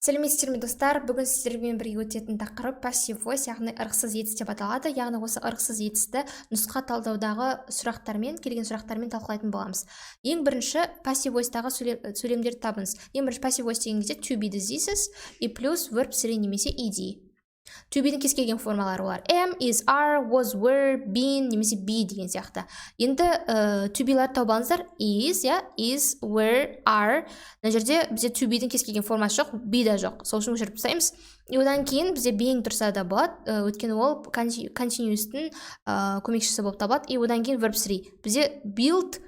Сәлеметсіздер ме достар, бүгін сіздермен бірге өтетін тақырып passive voice, яғни ырықсыз етіс деп аталады. Яғни осы ырықсыз етісті нұсқа талдаудағы сұрақтармен, келген сұрақтармен талқылайтын боламыз. Ең бірінші passive voice-тағы сөйлемдерді табыңыз. Ең бірінші passive voice деген кезде to be diseases и плюс verb 3 немесе ed. To be-дің кез келген формалары олар am, is, are, was, were, been немесе be деген сияқты. Енді to be-ларды тауып алыңыздар. Is, were, are. Мына жерде бізде to be-дің кез келген формасы жоқ, be да жоқ. Сол үшін өшіріп тастаймыз. И одан кейін бізде being тұрса да болады, өйткені ол continuous-тің көмекшісі болып табылады. И одан кейін verb 3. Бізде build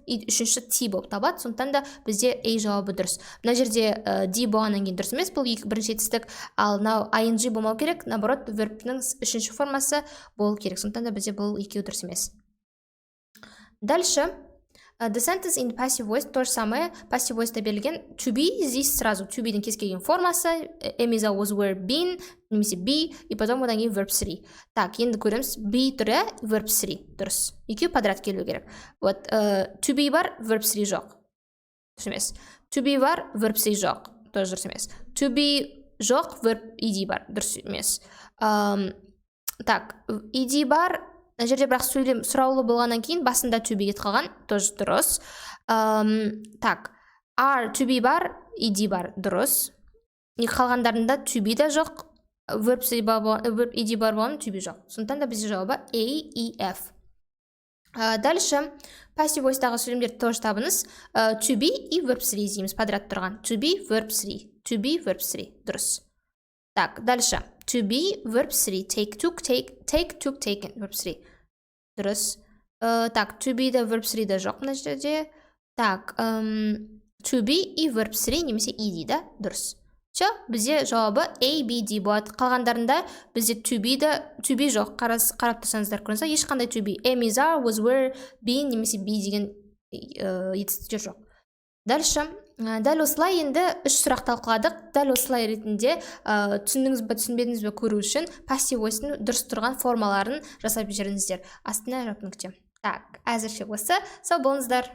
и үшінші t болып табылады. Сондықтан да бізде a жауабы дұрыс. Мына жерде d болғаннан кейін дұрыс емес, бұл бірінші етістік, ал мынау ing болмау керек, наоборот, вербтің үшінші формасы болу керек. Сондықтан да бізде бұл екеуі дұрыс емес. Дальше the sentence in passive voice то же самое. Passive voice берілген to be, здесь сразу to be-дің кез келген формасы, am, is, was, were, been немесе be, и потом одан кейін verb 3. Так, енді көреміз, be түрі verb 3 дұрыс. Екеу подряд келу керек. Вот, to be бар, verb 3 жоқ. Дұрыс емес. To be бар, verb 3 жоқ. Тоже дұрыс емес. To be жоқ, verb ed бар. Дұрыс емес. Так, ed бар, мына жерде бірақ сөйлем сұраулы болғаннан кейін басында to be кетіп қалған, тоже дұрыс. Так, are, to be бар, ed бар, дұрыс. Қалғандарында to be да жоқ, verb ed бар болған, to be жоқ. Сондықтан да бізде жауабы A, E, F. Дальше passive voice-тағы сөйлемдерді тоже табыңыз. To be и verb 3 дейміз подряд тұрған. To be, verb 3. To be, verb 3. Дұрыс. Так, дальше. To be, verb 3. Take, took, taken. Verb 3. Дұрыс. Так, to be да verb 3 да жоқ мына жерде. Так, to be и verb 3 немесе ed да дұрыс. Все, бізде жауабы A, B, D болады. Қалғандарында бізде to be жоқ. Қарап тұрсаңыздар көрінсе, ешқандай to be. Am, is, are, was, were, been немесе be деген етістіктер жоқ. Дальше, дәл осылай енді үш сұрақ талқыладық. Дәл осылай ретінде түсіндіңіз бе, түсінбедіңіз бе көру үшін passive voice-ның дұрыс тұрған формаларын жасап жүріңіздер. Астына жауап нүкте. Так, әзірше осы. Сау болыңыздар.